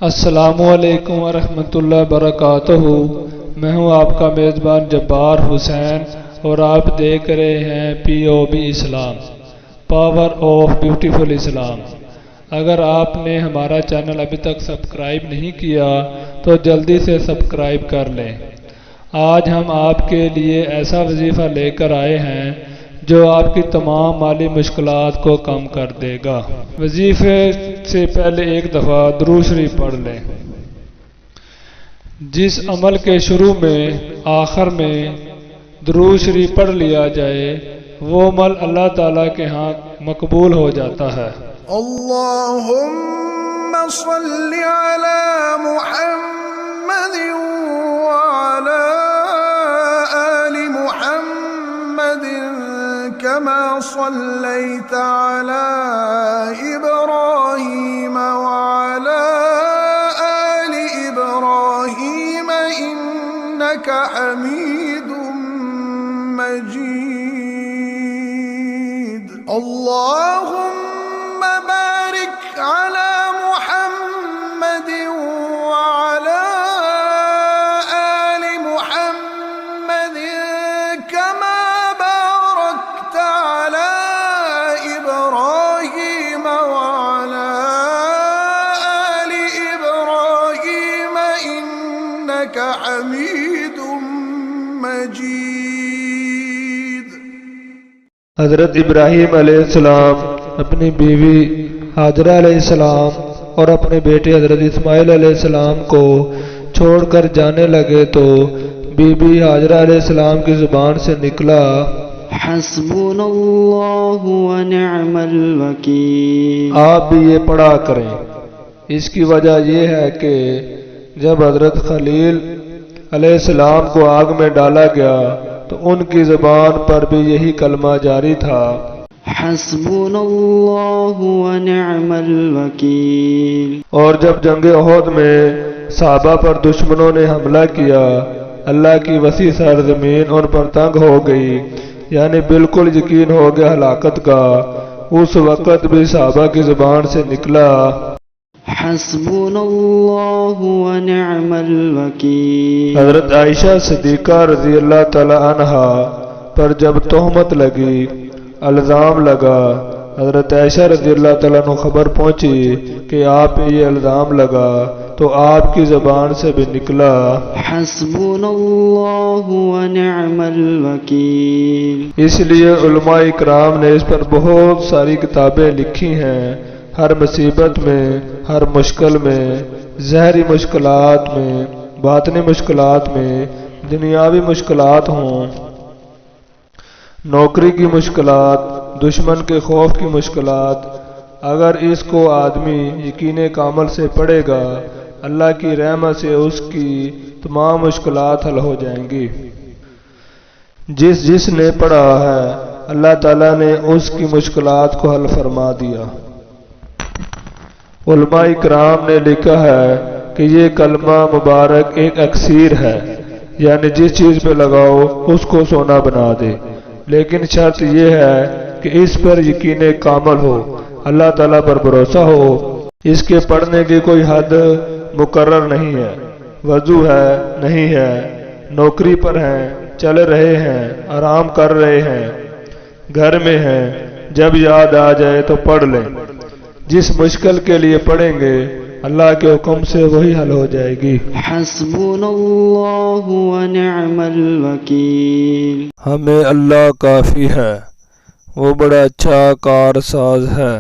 السلام علیکم ورحمۃ اللہ وبرکاتہ۔ میں ہوں آپ کا میزبان جبار حسین اور آپ دیکھ رہے ہیں POB Islam, power of beautiful Islam. اگر آپ نے ہمارا چینل ابھی تک سبسکرائب نہیں کیا تو جلدی سے سبسکرائب کر لیں۔ آج ہم آپ کے لیے ایسا وظیفہ لے کر آئے ہیں جو آپ کی تمام مالی مشکلات کو کم کر دے گا۔ وظیفے سے پہلے ایک دفعہ درود شریف پڑھ لیں۔ جس عمل کے شروع میں آخر میں درود شریف پڑھ لیا جائے وہ عمل اللہ تعالیٰ کے ہاں مقبول ہو جاتا ہے۔ اللہم صلی علی محمد وعلی آل محمد كما صليت على إبراهيم وعلى آل إبراهيم إنك حميد مجيد۔ اللهم بارك على محمد وعلى آل محمد كما باركت على إبراهيم وعلى آل إبراهيم إنك حميد مجيد۔ حضرت ابراہیم علیہ السلام اپنی بیوی ہاجرہ علیہ السلام اور اپنے بیٹے حضرت اسماعیل علیہ السلام کو چھوڑ کر جانے لگے تو بی بی ہاجرہ علیہ السلام کی زبان سے نکلا، حسبنا اللہ ونعم الوکیل۔ آپ بھی یہ پڑھا کریں۔ اس کی وجہ یہ ہے کہ جب حضرت خلیل علیہ السلام کو آگ میں ڈالا گیا تو ان کی زبان پر بھی یہی کلمہ جاری تھا، حسبنا اللہ ونعم الوکیل۔ اور جب جنگ احد میں صحابہ پر دشمنوں نے حملہ کیا، اللہ کی وسیع سرزمین ان پر تنگ ہو گئی، یعنی بالکل یقین ہو گیا ہلاکت کا، اس وقت بھی صحابہ کی زبان سے نکلا، حسبنا اللہ ونعم الوکیل۔ حضرت عائشہ صدیقہ رضی اللہ تعالی عنہا پر جب تہمت لگی، الزام لگا، حضرت عائشہ رضی اللہ تعالیٰ عنہ خبر پہنچی کہ آپ پہ یہ الزام لگا تو آپ کی زبان سے بھی نکلا، حسبنا اللہ ونعم الوکیل۔ اس لیے علماء اکرام نے اس پر بہت ساری کتابیں لکھی ہیں۔ ہر مصیبت میں، ہر مشکل میں، ظاہری مشکلات میں، باطنی مشکلات میں، دنیاوی مشکلات ہوں، نوکری کی مشکلات، دشمن کے خوف کی مشکلات، اگر اس کو آدمی یقین کامل سے پڑھے گا اللہ کی رحمت سے اس کی تمام مشکلات حل ہو جائیں گی۔ جس نے پڑھا ہے اللہ تعالیٰ نے اس کی مشکلات کو حل فرما دیا۔ علماء کرام نے لکھا ہے کہ یہ کلمہ مبارک ایک اکسیر ہے، یعنی جس چیز پہ لگاؤ اس کو سونا بنا دے، لیکن شرط یہ ہے کہ اس پر یقین کامل ہو، اللہ تعالیٰ پر بھروسہ ہو۔ اس کے پڑھنے کی کوئی حد مقرر نہیں ہے، وضو ہے نہیں ہے، نوکری پر ہیں، چل رہے ہیں، آرام کر رہے ہیں، گھر میں ہیں، جب یاد آ جائے تو پڑھ لیں۔ جس مشکل کے لیے پڑھیں گے اللہ کے حکم سے وہی حل ہو جائے گی۔ حسبنا اللہ ونعم الوکیل۔ ہمیں اللہ کافی ہے، وہ بڑا اچھا کارساز ہے۔